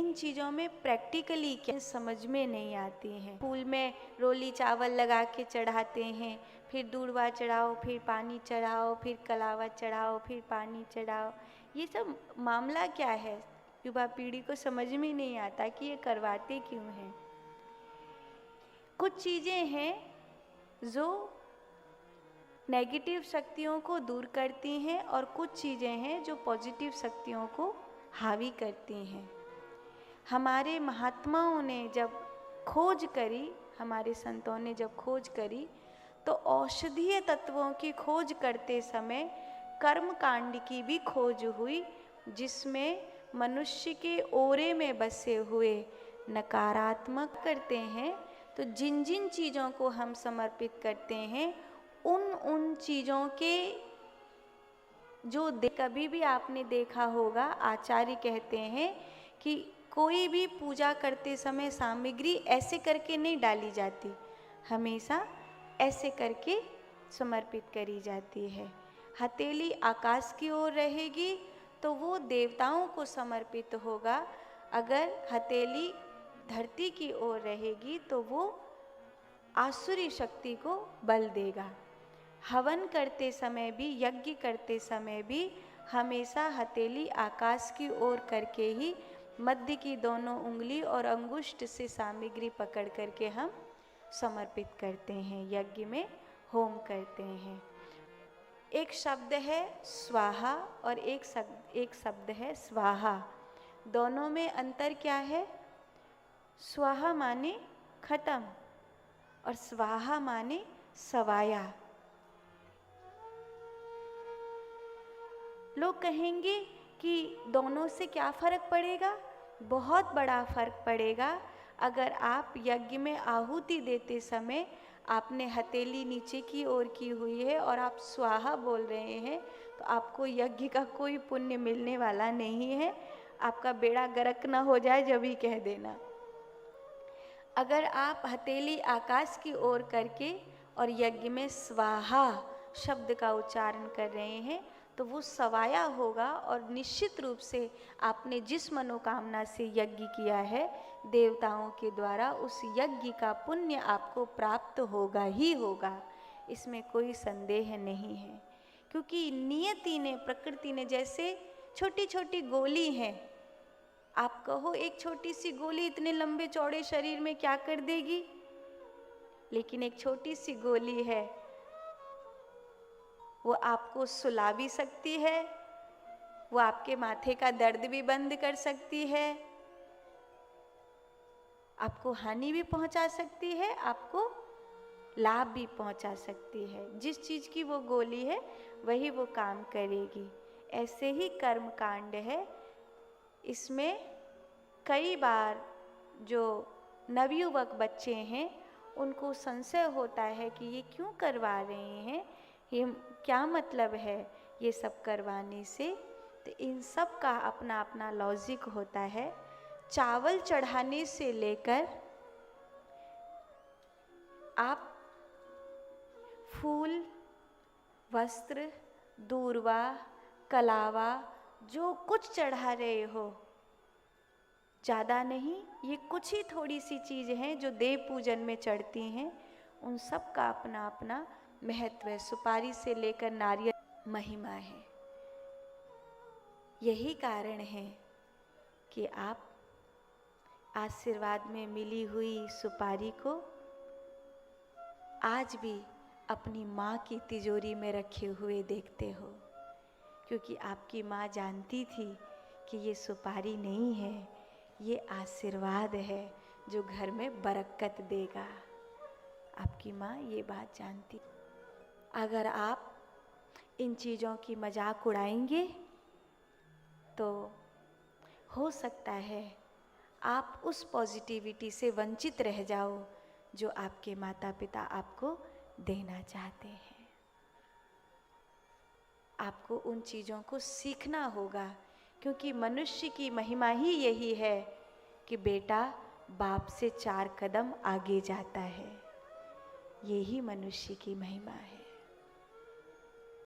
इन चीज़ों में प्रैक्टिकली क्या समझ में नहीं आती हैं। फूल में रोली चावल लगा के चढ़ाते हैं, फिर दूर्वा चढ़ाओ, फिर पानी चढ़ाओ, फिर कलावा चढ़ाओ, फिर पानी चढ़ाओ। ये सब मामला क्या है, युवा पीढ़ी को समझ में नहीं आता कि ये करवाते क्यों हैं। कुछ चीज़ें हैं जो नेगेटिव शक्तियों को दूर करती हैं और कुछ चीज़ें हैं जो पॉजिटिव शक्तियों को हावी करती हैं। हमारे महात्माओं ने जब खोज करी, हमारे संतों ने जब खोज करी, तो औषधीय तत्वों की खोज करते समय कर्म कांड की भी खोज हुई, जिसमें मनुष्य के ओरे में बसे हुए नकारात्मक करते हैं। तो जिन जिन चीज़ों को हम समर्पित करते हैं, उन चीज़ों के जो कभी भी आपने देखा होगा, आचार्य कहते हैं कि कोई भी पूजा करते समय सामग्री ऐसे करके नहीं डाली जाती, हमेशा ऐसे करके समर्पित करी जाती है। हथेली आकाश की ओर रहेगी तो वो देवताओं को समर्पित होगा, अगर हथेली धरती की ओर रहेगी तो वो आसुरी शक्ति को बल देगा। हवन करते समय भी, यज्ञ करते समय भी हमेशा हथेली आकाश की ओर करके ही मध्य की दोनों उंगली और अंगुष्ठ से सामग्री पकड़ करके हम समर्पित करते हैं, यज्ञ में होम करते हैं। एक शब्द है स्वाहा और एक शब्द है स्वाहा। दोनों में अंतर क्या है? स्वाहा माने खत्म और स्वाहा माने सवाया। लोग कहेंगे कि दोनों से क्या फ़र्क पड़ेगा? बहुत बड़ा फ़र्क पड़ेगा। अगर आप यज्ञ में आहुति देते समय आपने हथेली नीचे की ओर की हुई है और आप स्वाहा बोल रहे हैं, तो आपको यज्ञ का कोई पुण्य मिलने वाला नहीं है। आपका बेड़ा गर्क ना हो जाए जब ही कह देना। अगर आप हथेली आकाश की ओर करके और यज्ञ में स्वाहा शब्द का उच्चारण कर रहे हैं, तो वो सवाया होगा और निश्चित रूप से आपने जिस मनोकामना से यज्ञ किया है देवताओं के द्वारा, उस यज्ञ का पुण्य आपको प्राप्त होगा ही होगा, इसमें कोई संदेह नहीं है। क्योंकि नियति ने, प्रकृति ने, जैसे छोटी छोटी गोली है, आप कहो एक छोटी सी गोली इतने लंबे चौड़े शरीर में क्या कर देगी, लेकिन एक छोटी सी गोली है, वो आपको सुला भी सकती है, वो आपके माथे का दर्द भी बंद कर सकती है, आपको हानि भी पहुंचा सकती है, आपको लाभ भी पहुंचा सकती है। जिस चीज़ की वो गोली है वही वो काम करेगी। ऐसे ही कर्म कांड है। इसमें कई बार जो नवयुवक बच्चे हैं उनको संशय होता है कि ये क्यों करवा रहे हैं, ये क्या मतलब है ये सब करवाने से। तो इन सब का अपना अपना लॉजिक होता है। चावल चढ़ाने से लेकर आप फूल, वस्त्र, दूर्वा, कलावा जो कुछ चढ़ा रहे हो, ज़्यादा नहीं, ये कुछ ही थोड़ी सी चीज़ हैं जो देव पूजन में चढ़ती हैं, उन सब का अपना अपना महत्व है। सुपारी से लेकर नारियल महिमा है। यही कारण है कि आप आशीर्वाद में मिली हुई सुपारी को आज भी अपनी माँ की तिजोरी में रखे हुए देखते हो, क्योंकि आपकी माँ जानती थी कि ये सुपारी नहीं है, ये आशीर्वाद है जो घर में बरकत देगा। आपकी माँ ये बात जानती। अगर आप इन चीज़ों की मजाक उड़ाएंगे तो हो सकता है आप उस पॉजिटिविटी से वंचित रह जाओ जो आपके माता पिता आपको देना चाहते हैं। आपको उन चीज़ों को सीखना होगा, क्योंकि मनुष्य की महिमा ही यही है कि बेटा बाप से 4 कदम आगे जाता है। यही मनुष्य की महिमा है।